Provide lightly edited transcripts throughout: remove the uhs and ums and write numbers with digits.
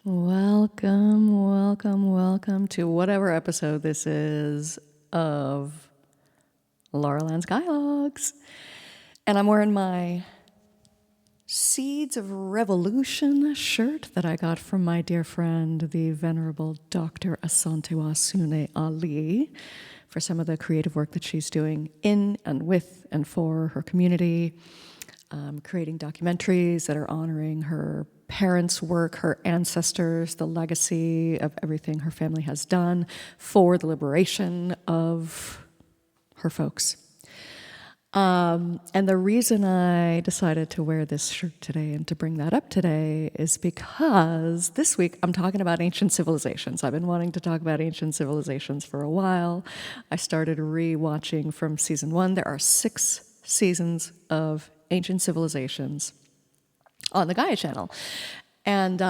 Welcome, welcome, welcome to whatever episode this is of Laura Land's Gaia Logues. And I'm wearing my Seeds of Revolution shirt that I got from my dear friend, the Venerable Dr. Asantewa Sune Ali, for some of the creative work that she's doing in and with and for her community, creating documentaries that are honoring her parents' work, her ancestors, the legacy of everything her family has done for the liberation of her folks. And the reason I decided to wear this shirt today and to bring that up today is because this week I'm talking about ancient civilizations. I've been wanting to talk about ancient civilizations for a while. I started re-watching from season 1. There are 6 seasons of ancient civilizations on the Gaia channel. And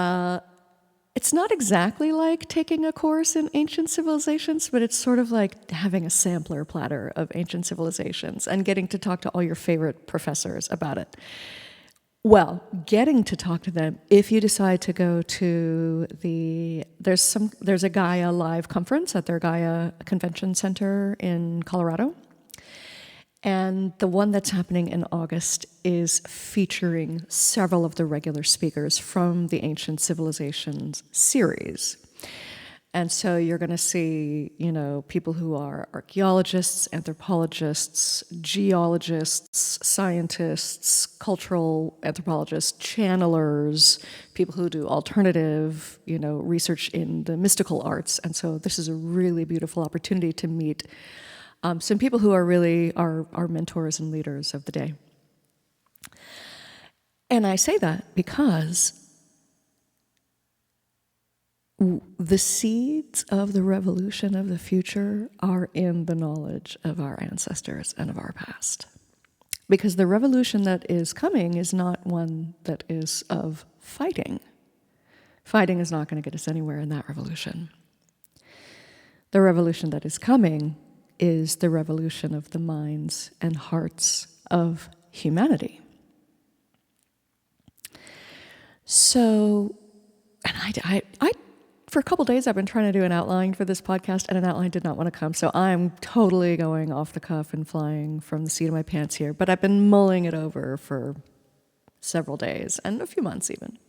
it's not exactly like taking a course in ancient civilizations, but it's sort of like having a sampler platter of ancient civilizations and getting to talk to all your favorite professors about it. Well, getting to talk to them, if you decide to go to there's a Gaia live conference at their Gaia Convention Center in Colorado. And the one that's happening in August is featuring several of the regular speakers from the Ancient Civilizations series. And so you're going to see, people who are archaeologists, anthropologists, geologists, scientists, cultural anthropologists, channelers, people who do alternative, research in the mystical arts. And so this is a really beautiful opportunity to meet some people who are really our mentors and leaders of the day. And I say that because the seeds of the revolution of the future are in the knowledge of our ancestors and of our past. Because the revolution that is coming is not one that is of fighting. Fighting is not going to get us anywhere in that revolution. The revolution that is coming is the revolution of the minds and hearts of humanity. So, and I for a couple days I've been trying to do an outline for this podcast, and an outline did not want to come, so I'm totally going off the cuff and flying from the seat of my pants here, but I've been mulling it over for several days, and a few months even.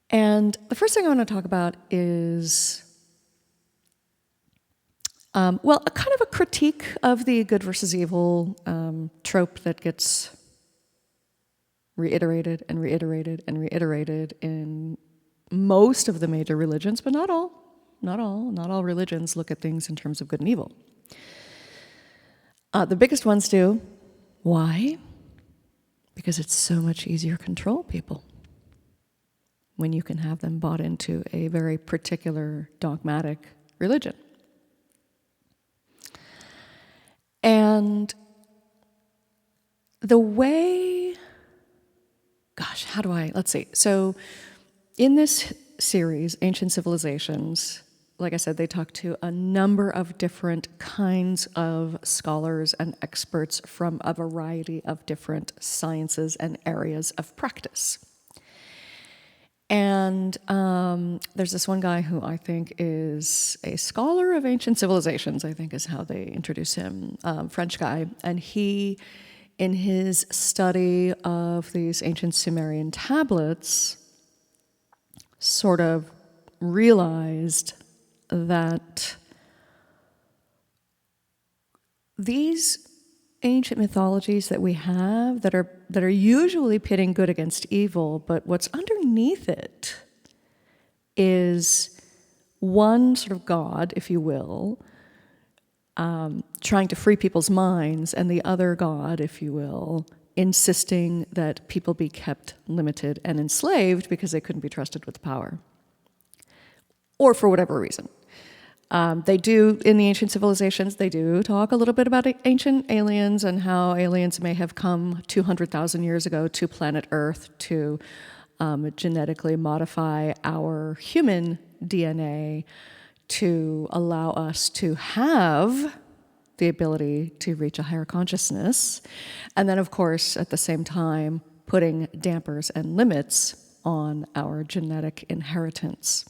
And the first thing I want to talk about is a kind of a critique of the good versus evil trope that gets reiterated and reiterated and reiterated in most of the major religions, but not all. Not all religions look at things in terms of good and evil. The biggest ones do. Why? Because it's so much easier to control people when you can have them bought into a very particular dogmatic religion. And the way, let's see. So in this series, Ancient Civilizations, like I said, they talk to a number of different kinds of scholars and experts from a variety of different sciences and areas of practice. And there's this one guy who I think is a scholar of ancient civilizations, I think is how they introduce him, French guy. And he, in his study of these ancient Sumerian tablets, sort of realized that these ancient mythologies that we have that are usually pitting good against evil, but what's underneath it is one sort of god, if you will, trying to free people's minds, and the other god, if you will, insisting that people be kept limited and enslaved because they couldn't be trusted with power, or for whatever reason. They do, in the ancient civilizations, they do talk a little bit about ancient aliens and how aliens may have come 200,000 years ago to planet Earth to genetically modify our human DNA to allow us to have the ability to reach a higher consciousness. And then, of course, at the same time, putting dampers and limits on our genetic inheritance.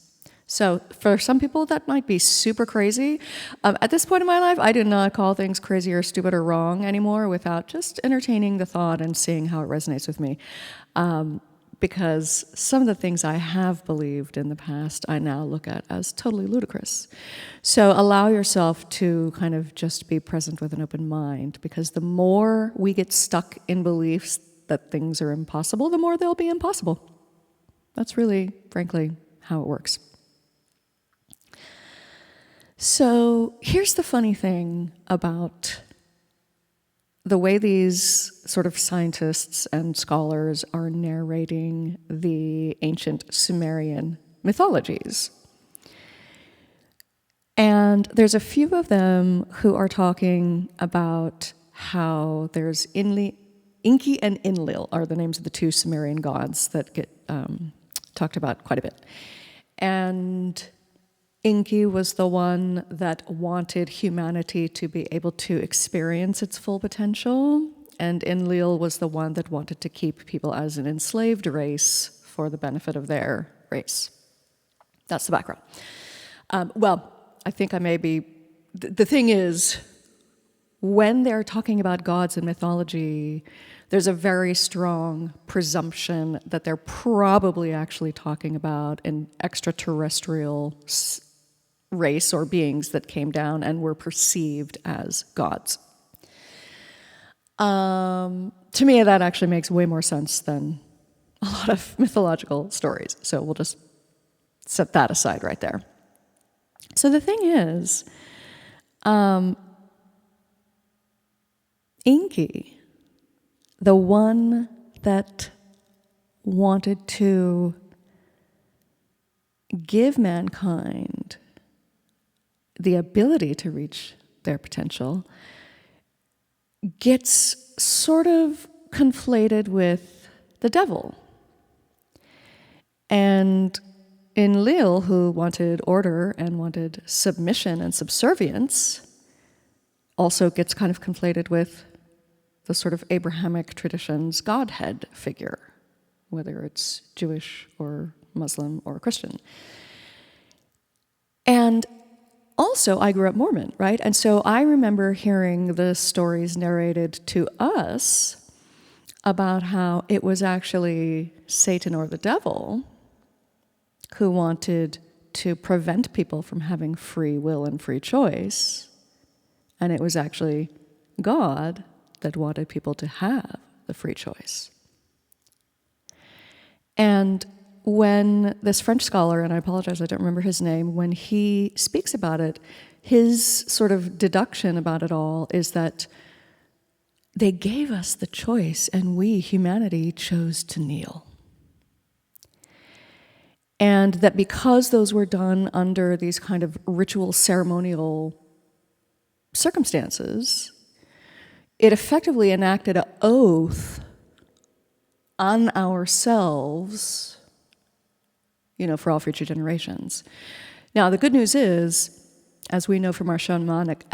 So for some people, that might be super crazy. At this point in my life, I do not call things crazy or stupid or wrong anymore without just entertaining the thought and seeing how it resonates with me. Because some of the things I have believed in the past, I now look at as totally ludicrous. So allow yourself to kind of just be present with an open mind, because the more we get stuck in beliefs that things are impossible, the more they'll be impossible. That's really, frankly, how it works. So here's the funny thing about the way these sort of scientists and scholars are narrating the ancient Sumerian mythologies. And there's a few of them who are talking about how there's Enki and Enlil are the names of the two Sumerian gods that get talked about quite a bit. And Enki was the one that wanted humanity to be able to experience its full potential, and Enlil was the one that wanted to keep people as an enslaved race for the benefit of their race. That's the background. Well, I think I may be... The thing is, when they're talking about gods and mythology, there's a very strong presumption that they're probably actually talking about an extraterrestrial race or beings that came down and were perceived as gods. To me, that actually makes way more sense than a lot of mythological stories. So we'll just set that aside right there. So the thing is, Enki, the one that wanted to give mankind the ability to reach their potential, gets sort of conflated with the devil. And Enlil, who wanted order and wanted submission and subservience, also gets kind of conflated with the sort of Abrahamic tradition's Godhead figure, whether it's Jewish or Muslim or Christian. And also, I grew up Mormon, right? And so I remember hearing the stories narrated to us about how it was actually Satan or the devil who wanted to prevent people from having free will and free choice. And it was actually God that wanted people to have the free choice. And when this French scholar, and I apologize, I don't remember his name, when he speaks about it, his sort of deduction about it all is that they gave us the choice and we, humanity, chose to kneel. And that because those were done under these kind of ritual, ceremonial circumstances, it effectively enacted an oath on ourselves, for all future generations. Now, the good news is, as we know from our shamanic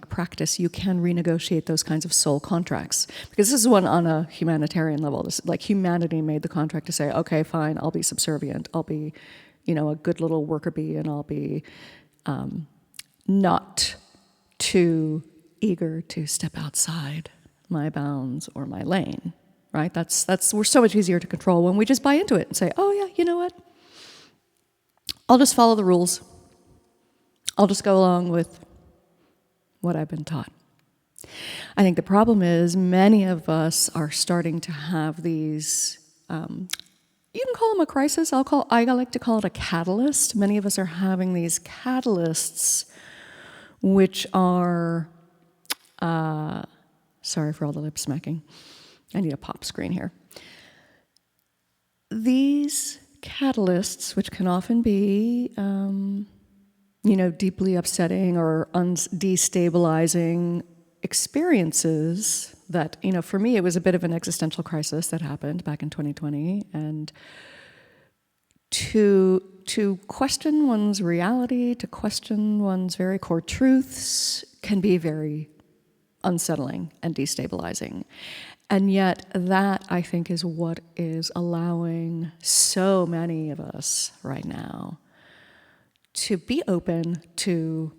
practice, you can renegotiate those kinds of soul contracts. Because this is one on a humanitarian level. This, like, humanity made the contract to say, okay, fine, I'll be subservient. I'll be, a good little worker bee, and I'll be not too eager to step outside my bounds or my lane. Right? That's we're so much easier to control when we just buy into it and say, oh yeah, you know what? I'll just follow the rules. I'll just go along with what I've been taught. I think the problem is many of us are starting to have these, you can call them a crisis, I like to call it a catalyst. Many of us are having these catalysts which are, sorry for all the lip smacking. I need a pop screen here. These catalysts, which can often be, deeply upsetting or destabilizing experiences that, for me, it was a bit of an existential crisis that happened back in 2020. And to question one's reality, to question one's very core truths can be very unsettling and destabilizing. And yet that, I think, is what is allowing so many of us right now to be open to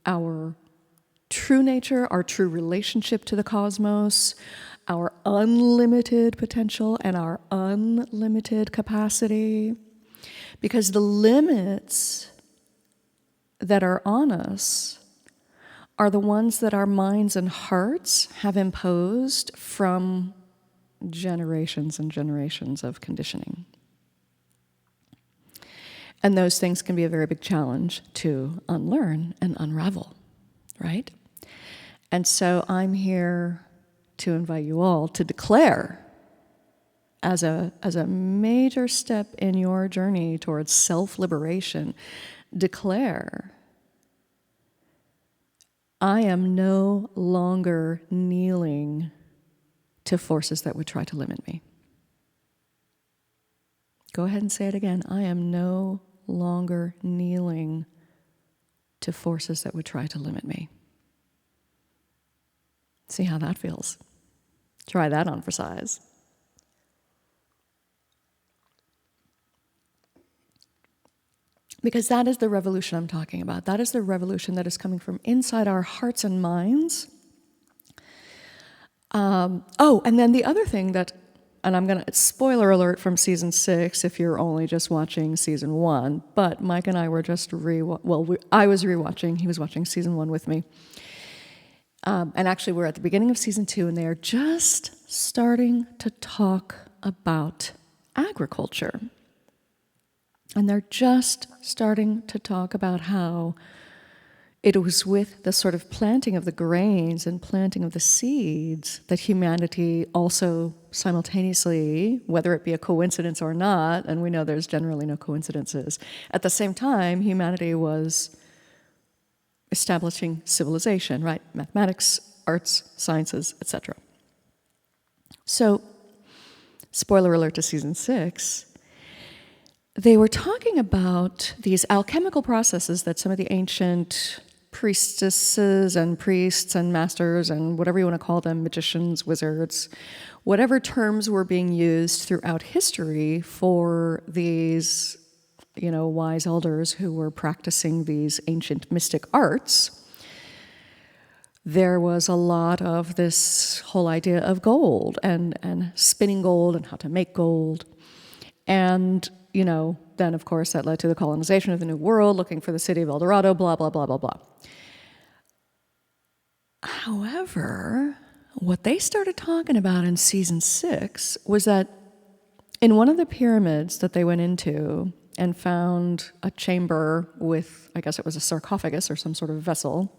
our true nature, our true relationship to the cosmos, our unlimited potential and our unlimited capacity. Because the limits that are on us are the ones that our minds and hearts have imposed from generations and generations of conditioning. And those things can be a very big challenge to unlearn and unravel, right? And so I'm here to invite you all to declare as a major step in your journey towards self-liberation, declare, I am no longer kneeling to forces that would try to limit me. Go ahead and say it again. I am no longer kneeling to forces that would try to limit me. See how that feels. Try that on for size. Because that is the revolution I'm talking about. That is the revolution that is coming from inside our hearts and minds. And then the other thing that, and I'm going to, spoiler alert from season 6 if you're only just watching season 1, but Mike and I were just I was rewatching, he was watching season 1 with me. And actually we're at the beginning of season 2 and they are just starting to talk about agriculture. And they're just starting to talk about how it was with the sort of planting of the grains and planting of the seeds that humanity also simultaneously, whether it be a coincidence or not, and we know there's generally no coincidences, at the same time, humanity was establishing civilization, right? Mathematics, arts, sciences, etc. So, spoiler alert to season 6, they were talking about these alchemical processes that some of the ancient priestesses and priests and masters and whatever you want to call them, magicians, wizards, whatever terms were being used throughout history for these, wise elders who were practicing these ancient mystic arts. There was a lot of this whole idea of gold and spinning gold and how to make gold. And then of course that led to the colonization of the New World, looking for the city of El Dorado, blah, blah, blah, blah, blah. However, what they started talking about in season 6 was that in one of the pyramids that they went into and found a chamber with, I guess it was a sarcophagus or some sort of vessel,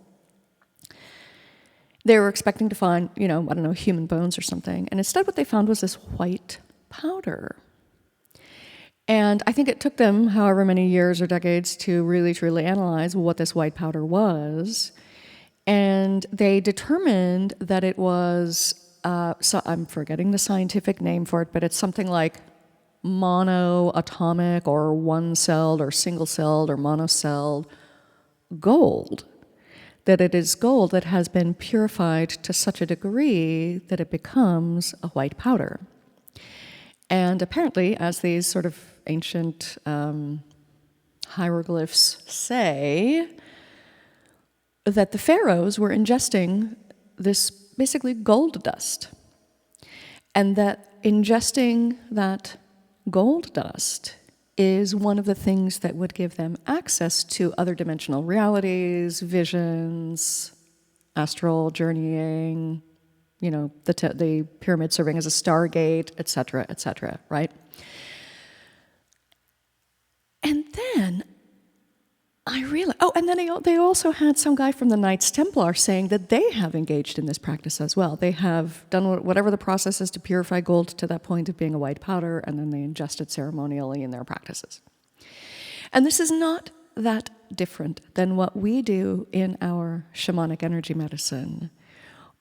they were expecting to find, human bones or something. And instead what they found was this white powder. And I think it took them however many years or decades to really, truly analyze what this white powder was. And they determined that it was, I'm forgetting the scientific name for it, but it's something like monoatomic or one-celled or single-celled or monocelled gold. That it is gold that has been purified to such a degree that it becomes a white powder. And apparently, as these sort of ancient hieroglyphs say, that the pharaohs were ingesting this basically gold dust. And that ingesting that gold dust is one of the things that would give them access to other dimensional realities, visions, astral journeying, the pyramid serving as a stargate, etc., right? And then I realized, and then they also had some guy from the Knights Templar saying that they have engaged in this practice as well. They have done whatever the process is to purify gold to that point of being a white powder, and then they ingest it ceremonially in their practices. And this is not that different than what we do in our shamanic energy medicine,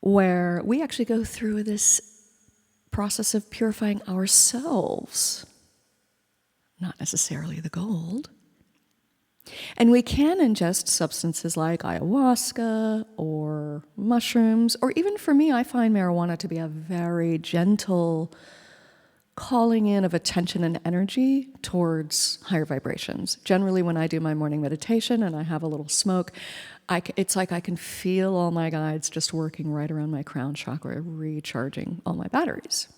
where we actually go through this process of purifying ourselves, not necessarily the gold. And we can ingest substances like ayahuasca or mushrooms, or even for me, I find marijuana to be a very gentle calling in of attention and energy towards higher vibrations. Generally, when I do my morning meditation and I have a little smoke, it's like I can feel all my guides just working right around my crown chakra, recharging all my batteries.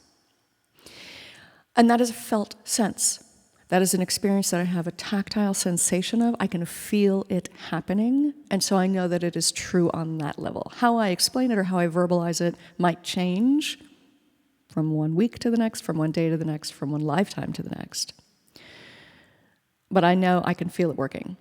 And that is a felt sense. That is an experience that I have a tactile sensation of. I can feel it happening, and so I know that it is true on that level. How I explain it or how I verbalize it might change from one week to the next, from one day to the next, from one lifetime to the next. But I know I can feel it working.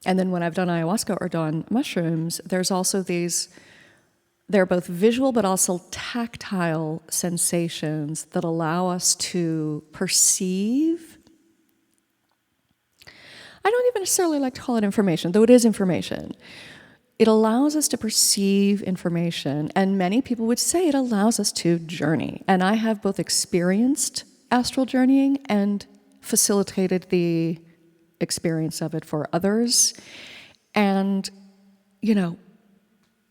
And then when I've done ayahuasca or done mushrooms, there's also they're both visual but also tactile sensations that allow us to perceive. I don't even necessarily like to call it information, though it is information. It allows us to perceive information, and many people would say it allows us to journey. And I have both experienced astral journeying and facilitated the experience of it for others. And,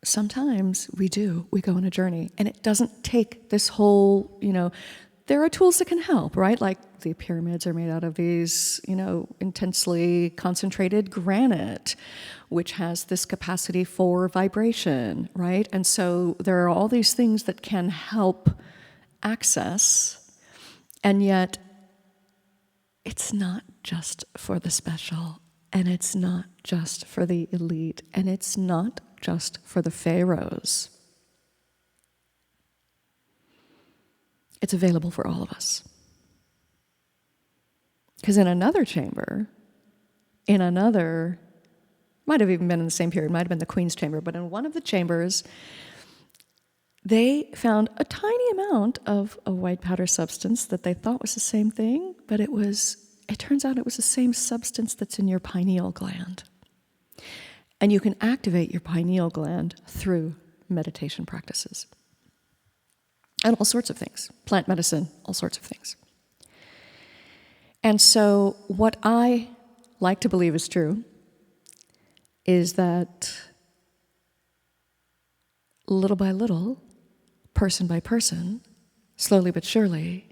sometimes we go on a journey, and it doesn't take this whole, there are tools that can help, right? Like the pyramids are made out of these, intensely concentrated granite, which has this capacity for vibration, right? And so there are all these things that can help access, and yet it's not just for the special, and it's not just for the elite, and it's not just for the pharaohs. It's available for all of us. Because in another chamber, might have even been in the same period, might have been the Queen's chamber, but in one of the chambers, they found a tiny amount of a white powder substance that they thought was the same thing, but it turns out it was the same substance that's in your pineal gland. And you can activate your pineal gland through meditation practices. And all sorts of things, plant medicine, all sorts of things. And so what I like to believe is true is that little by little, person by person, slowly but surely,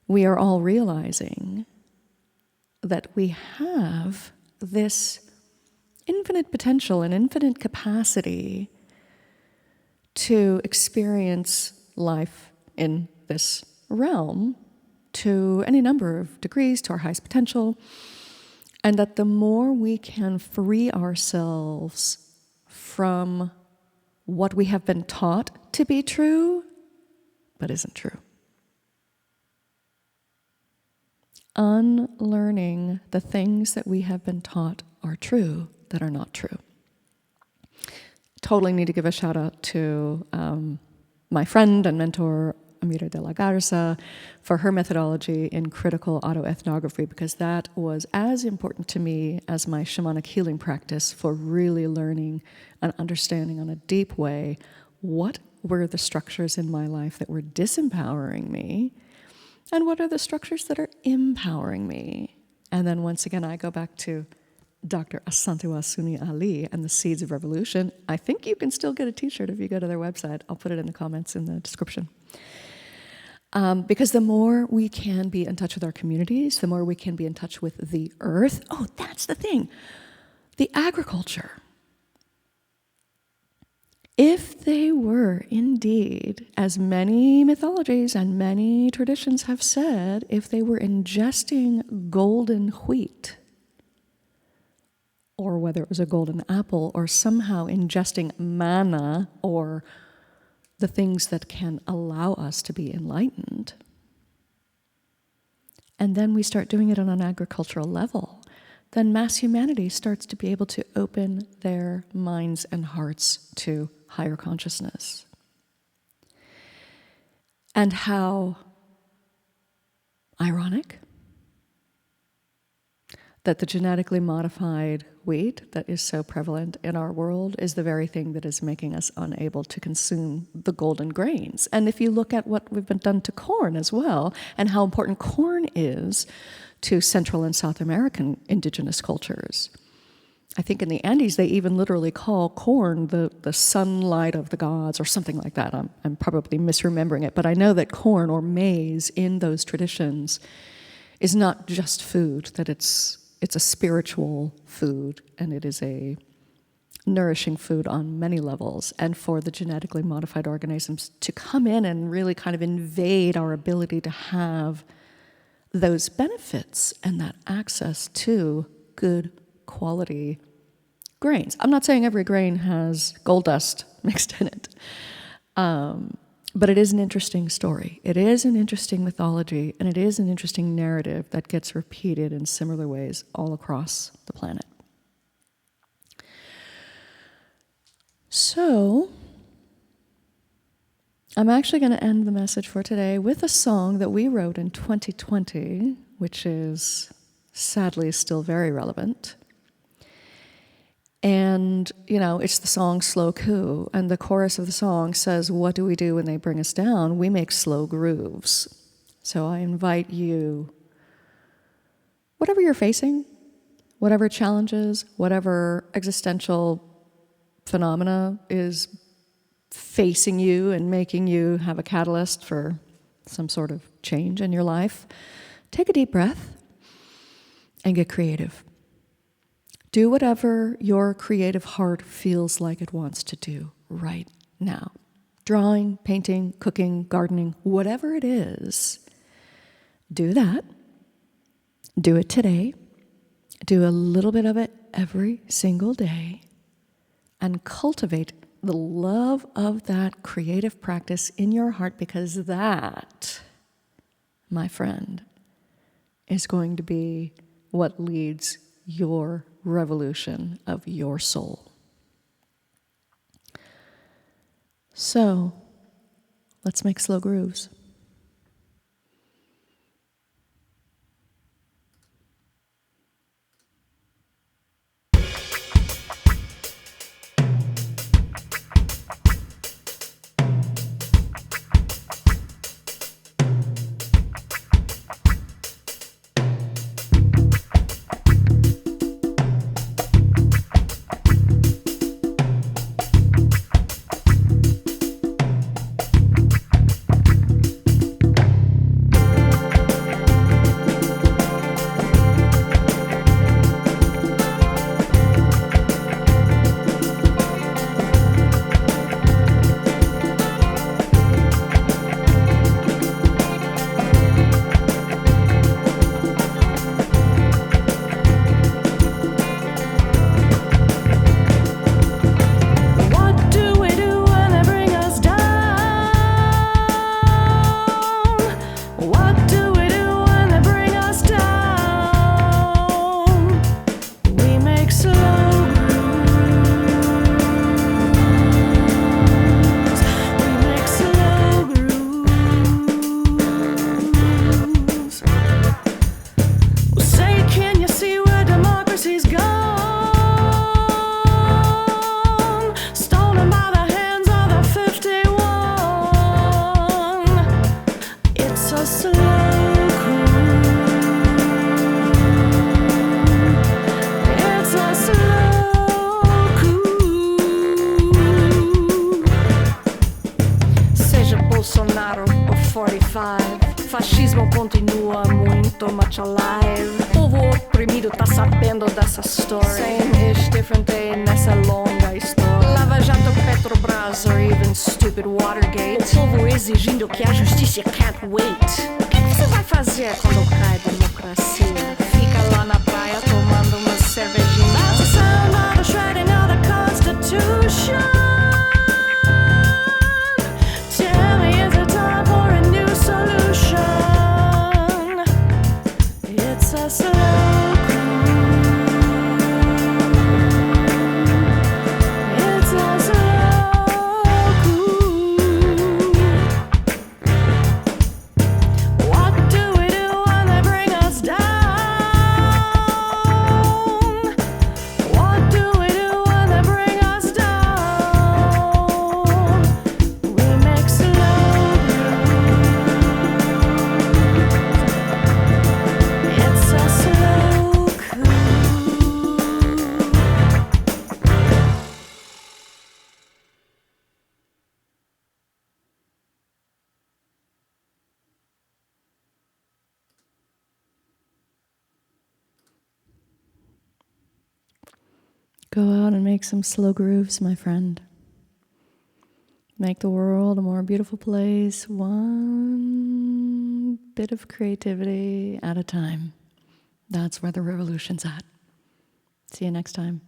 we are all realizing that we have this infinite potential and infinite capacity to experience life in this realm to any number of degrees, to our highest potential, and that the more we can free ourselves from what we have been taught to be true, but isn't true. Unlearning the things that we have been taught are true that are not true. Totally need to give a shout out to my friend and mentor, Amira de la Garza, for her methodology in critical autoethnography, because that was as important to me as my shamanic healing practice for really learning and understanding on a deep way what were the structures in my life that were disempowering me and what are the structures that are empowering me. And then once again, I go back to Dr. Asantewa Suni Ali and the Seeds of Revolution. I think you can still get a t-shirt if you go to their website. I'll put it in the comments in the description. Because the more we can be in touch with our communities, the more we can be in touch with the earth. Oh, that's the thing. The agriculture. If they were indeed, as many mythologies and many traditions have said, if they were ingesting golden wheat, or whether it was a golden apple, or somehow ingesting manna, or the things that can allow us to be enlightened. And then we start doing it on an agricultural level. Then mass humanity starts to be able to open their minds and hearts to higher consciousness. And how ironic that the genetically modified wheat that is so prevalent in our world is the very thing that is making us unable to consume the golden grains. And if you look at what we've been done to corn as well, and how important corn is to Central and South American indigenous cultures, I think in the Andes, they even literally call corn the sunlight of the gods or something like that. I'm probably misremembering it, but I know that corn or maize in those traditions is not just food, that it's a spiritual food, and it is a nourishing food on many levels. And for the genetically modified organisms to come in and really kind of invade our ability to have those benefits and that access to good quality grains. I'm not saying every grain has gold dust mixed in it, but it is an interesting story. It is an interesting mythology, and it is an interesting narrative that gets repeated in similar ways all across the planet. So, I'm actually going to end the message for today with a song that we wrote in 2020, which is sadly still very relevant. And, it's the song Slow Coo, and the chorus of the song says, what do we do when they bring us down? We make slow grooves. So I invite you, whatever you're facing, whatever challenges, whatever existential phenomena is facing you and making you have a catalyst for some sort of change in your life, take a deep breath and get creative. Do whatever your creative heart feels like it wants to do right now. Drawing, painting, cooking, gardening, whatever it is, do that. Do it today. Do a little bit of it every single day. And cultivate the love of that creative practice in your heart, because that, my friend, is going to be what leads your revolution of your soul. So, let's make slow grooves. Fascismo continua muito much alive. O povo oprimido tá sabendo dessa story. Same-ish, different day nessa longa história. Lava Jato, Petrobras, or even stupid Watergate. O povo exigindo que a justiça can't wait. O que você vai fazer quando cai a democracia? Fica lá na praia tomando uma cervejinha. That's the sound of the shredding of the Constitution. Tell me, is it time for a new solution? It's a slow It's a slow What do we do when they bring Go out and make some slow grooves, my friend. Make the world a more beautiful place, one bit of creativity at a time. That's where the revolution's at. See you next time.